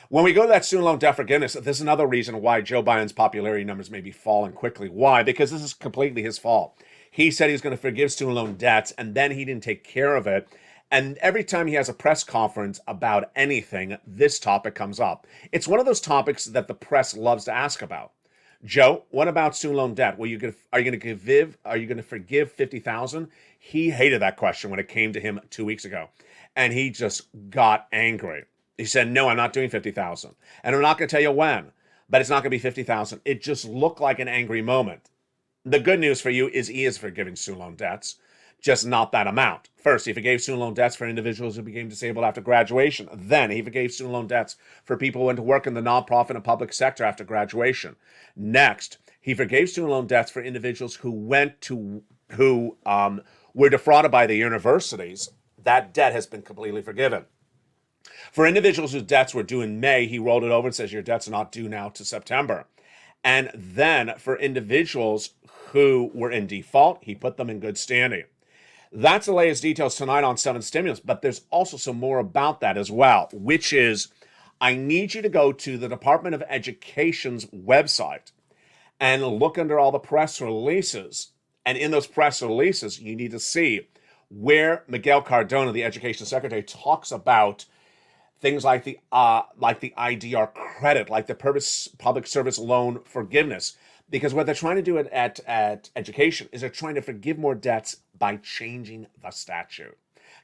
When we go to that student loan debt forgiveness, there's another reason why Joe Biden's popularity numbers may be falling quickly. Why? Because this is completely his fault. He said he was going to forgive student loan debts, and then he didn't take care of it. And every time he has a press conference about anything, this topic comes up. It's one of those topics that the press loves to ask about. Joe, what about student loan debt? Are you going to forgive $50,000? He hated that question when it came to him 2 weeks ago, and he just got angry. He said, "No, I'm not doing $50,000, and I'm not going to tell you when, but it's not going to be $50,000." It just looked like an angry moment. The good news for you is he is forgiving student loan debts, just not that amount. First, he forgave student loan debts for individuals who became disabled after graduation. Then he forgave student loan debts for people who went to work in the nonprofit and public sector after graduation. Next, he forgave student loan debts for individuals who were defrauded by the universities. That debt has been completely forgiven. For individuals whose debts were due in May, he rolled it over and says your debts are not due now to September. And then for individuals who were in default, he put them in good standing. That's the latest details tonight on 7 stimulus, but there's also some more about that as well, which is I need you to go to the Department of Education's website and look under all the press releases. And in those press releases, you need to see where Miguel Cardona, the Education Secretary, talks about things like the IDR credit, like the public service loan forgiveness. Because what they're trying to do at education is they're trying to forgive more debts by changing the statute.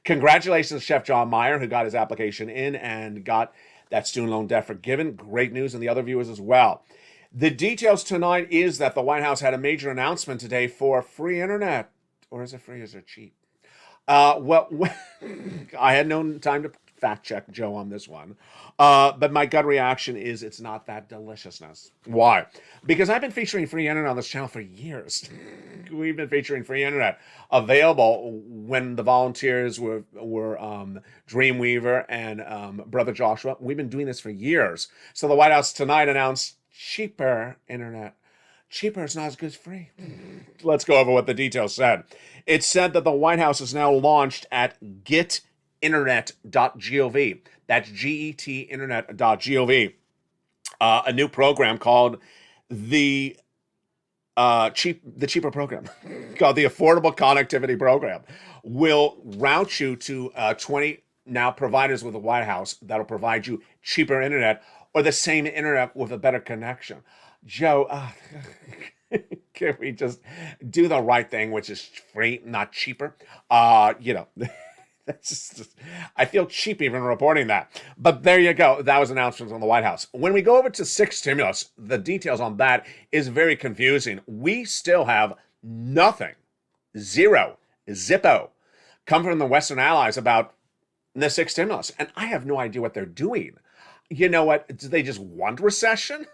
Congratulations, Chef John Meyer, who got his application in and got that student loan debt forgiven. Great news, and the other viewers as well. The details tonight is that the White House had a major announcement today for free internet. Or is it free or is it cheap? Well, I had no time to fact check Joe on this one. But my gut reaction is it's not that deliciousness. Why? Because I've been featuring free internet on this channel for years. We've been featuring free internet available when the volunteers were Dreamweaver and Brother Joshua. We've been doing this for years. So the White House tonight announced cheaper internet. Cheaper is not as good as free. Let's go over what the details said. It said that the White House is now launched at getinternet.gov. That's getinternet.gov. A new program called the cheaper program, called the Affordable Connectivity Program, will route you to 20 now providers with the White House that'll provide you cheaper internet or the same internet with a better connection. Joe, can we just do the right thing, which is free, not cheaper? That's just, I feel cheap even reporting that. But there you go. That was announcements on the White House. When we go over to 6 stimulus, the details on that is very confusing. We still have nothing, zero, zippo, come from the Western allies about the 6 stimulus. And I have no idea what they're doing. You know what? Do they just want recession?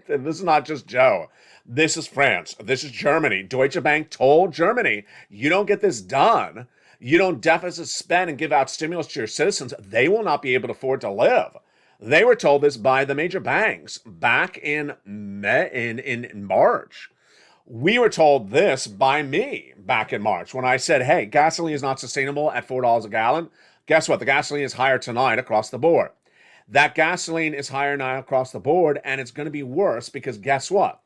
This is not just Joe. This is France. This is Germany. Deutsche Bank told Germany, you don't get this done, you don't deficit spend and give out stimulus to your citizens, they will not be able to afford to live. They were told this by the major banks back in March. We were told this by me back in March when I said, hey, gasoline is not sustainable at $4 a gallon. Guess what? The gasoline is higher tonight across the board. That gasoline is higher now across the board, and it's going to be worse because guess what?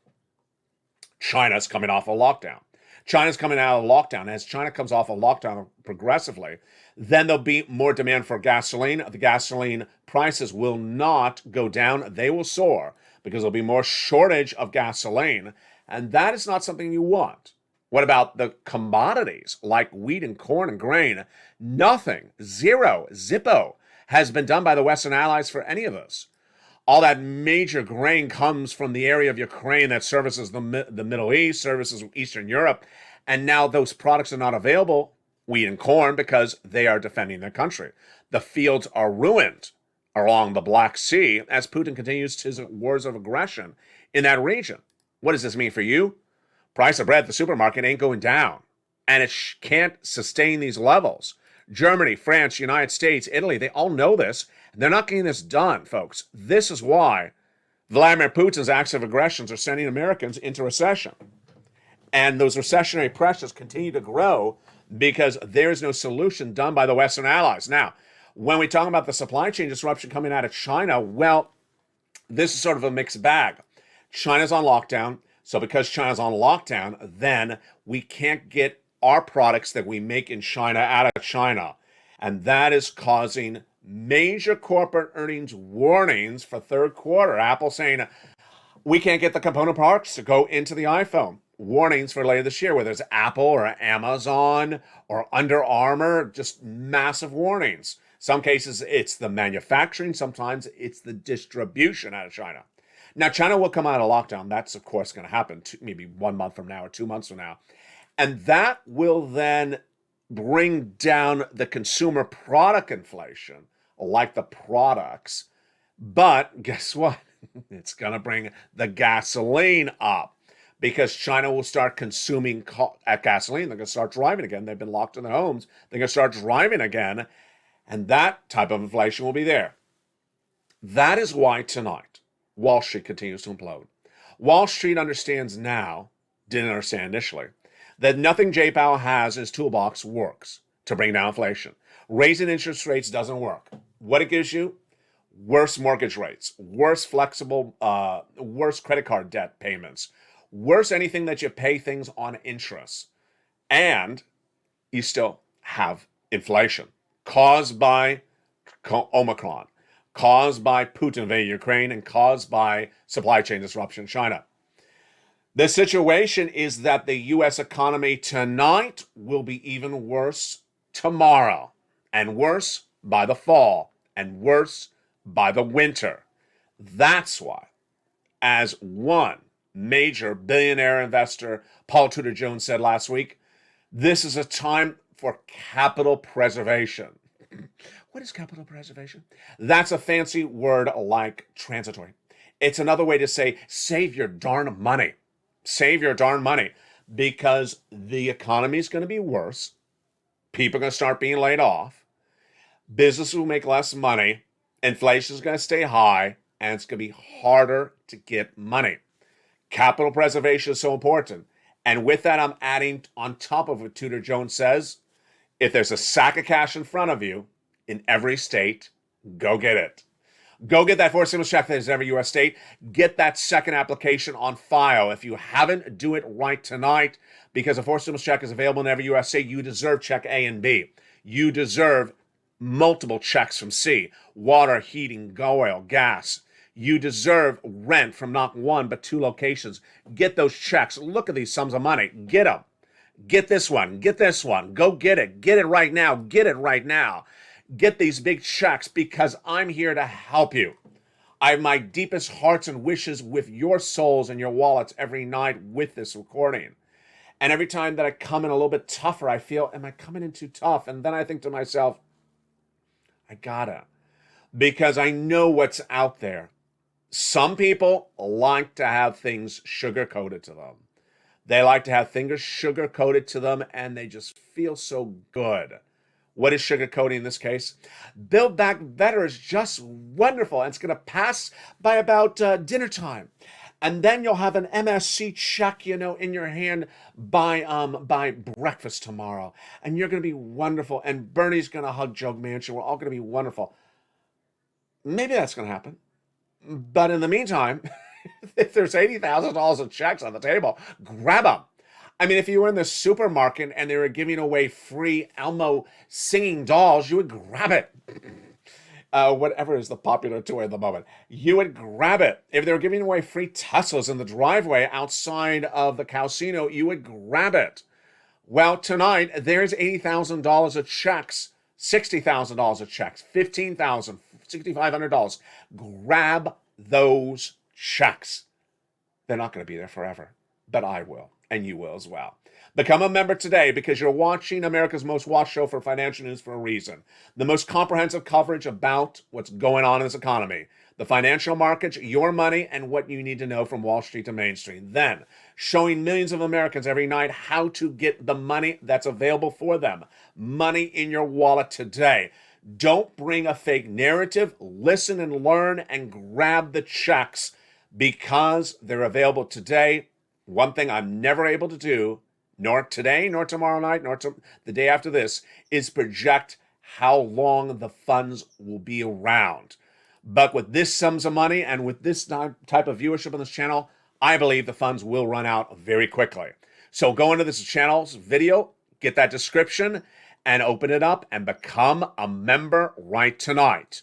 China's coming off a lockdown. China's coming out of lockdown. As China comes off a lockdown progressively, then there'll be more demand for gasoline. The gasoline prices will not go down. They will soar because there'll be more shortage of gasoline, and that is not something you want. What about the commodities like wheat and corn and grain? Nothing, zero, zippo, has been done by the Western allies for any of us. All that major grain comes from the area of Ukraine that services the Middle East, services Eastern Europe, and now those products are not available, wheat and corn, because they are defending their country. The fields are ruined along the Black Sea as Putin continues his wars of aggression in that region. What does this mean for you? Price of bread at the supermarket ain't going down, and it can't sustain these levels. Germany, France, United States, Italy, they all know this. They're not getting this done, folks. This is why Vladimir Putin's acts of aggressions are sending Americans into recession. And those recessionary pressures continue to grow because there is no solution done by the Western allies. Now, when we talk about the supply chain disruption coming out of China, well, this is sort of a mixed bag. China's on lockdown. So because China's on lockdown, then we can't get our products that we make in China out of China. And that is causing major corporate earnings warnings for third quarter. Apple saying we can't get the component parts to go into the iPhone. Warnings for later this year, whether it's Apple or Amazon or Under Armour, just massive warnings. Some cases it's the manufacturing, sometimes it's the distribution out of China. Now, China will come out of lockdown. That's, of course, going to happen maybe 1 month from now or 2 months from now. And that will then bring down the consumer product inflation, like the products. But guess what? It's going to bring the gasoline up because China will start consuming gasoline. They're going to start driving again. They've been locked in their homes. They're going to start driving again. And that type of inflation will be there. That is why tonight, Wall Street continues to implode. Wall Street understands now, didn't understand initially, that nothing J Powell has in his toolbox works to bring down inflation. Raising interest rates doesn't work. What it gives you? Worse mortgage rates, worse worse credit card debt payments, worse anything that you pay things on interest. And you still have inflation caused by Omicron, caused by Putin invading Ukraine, and caused by supply chain disruption in China. The situation is that the U.S. economy tonight will be even worse tomorrow, and worse by the fall, and worse by the winter. That's why, as one major billionaire investor, Paul Tudor Jones, said last week, this is a time for capital preservation. What is capital preservation? That's a fancy word like transitory. It's another way to say save your darn money. Save your darn money, because the economy is going to be worse. People are going to start being laid off. Businesses will make less money. Inflation is going to stay high, and it's going to be harder to get money. Capital preservation is so important. And with that, I'm adding on top of what Tudor Jones says, if there's a sack of cash in front of you in every state, go get it. Go get that fourth stimulus check that is in every U.S. state. Get that second application on file. If you haven't, do it right tonight, because a fourth stimulus check is available in every U.S. state. You deserve check A and B. You deserve multiple checks from C. Water, heating, oil, gas. You deserve rent from not one, but 2 locations. Get those checks. Look at these sums of money. Get them. Get this one. Get this one. Go get it. Get it right now. Get it right now. Get these big checks, because I'm here to help you. I have my deepest hearts and wishes with your souls and your wallets every night with this recording. And every time that I come in a little bit tougher, I feel, am I coming in too tough? And then I think to myself, I gotta, because I know what's out there. Some people like to have things sugar-coated to them. They like to have things sugar-coated to them, and they just feel so good. What is sugar-coating in this case? Build Back Better is just wonderful, and it's going to pass by about dinner time. And then you'll have an MSC check, in your hand by breakfast tomorrow. And you're going to be wonderful. And Bernie's going to hug Joe Manchin. We're all going to be wonderful. Maybe that's going to happen. But in the meantime, if there's $80,000 of checks on the table, grab them. I mean, if you were in the supermarket and they were giving away free Elmo singing dolls, you would grab it. Whatever is the popular toy at the moment, you would grab it. If they were giving away free Teslas in the driveway outside of the casino, you would grab it. Well, tonight, there's $80,000 of checks, $60,000 of checks, $15,000, $6,500. Grab those checks. They're not going to be there forever, but I will. And you will as well. Become a member today, because you're watching America's most watched show for financial news for a reason. The most comprehensive coverage about what's going on in this economy, the financial markets, your money, and what you need to know from Wall Street to Main Street. Then, showing millions of Americans every night how to get the money that's available for them. Money in your wallet today. Don't bring a fake narrative. Listen and learn and grab the checks, because they're available today. One thing I'm never able to do, nor today, nor tomorrow night, nor the day after this, is project how long the funds will be around. But with this sums of money and with this type of viewership on this channel, I believe the funds will run out very quickly. So go into this channel's video, get that description, and open it up and become a member right tonight.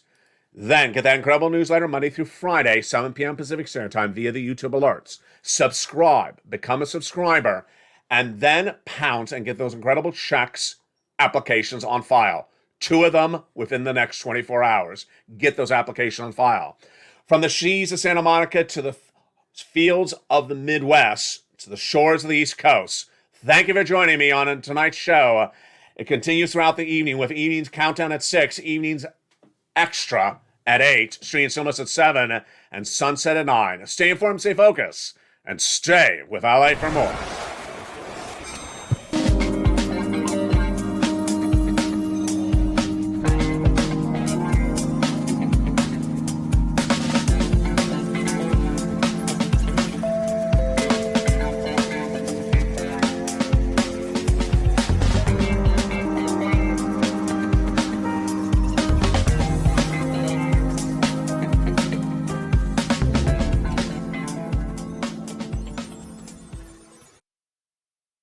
Then get that incredible newsletter Monday through Friday, 7 p.m. Pacific Standard Time via the YouTube alerts. Subscribe, become a subscriber, and then pounce and get those incredible checks, applications on file. 2 of them within the next 24 hours. Get those applications on file. From the seas of Santa Monica to the fields of the Midwest to the shores of the East Coast. Thank you for joining me on tonight's show. It continues throughout the evening with evenings countdown at 6, evenings extra at 8, Street and Stillness at 7, and Sunset at 9. Stay informed, stay focused, and stay with LA for more.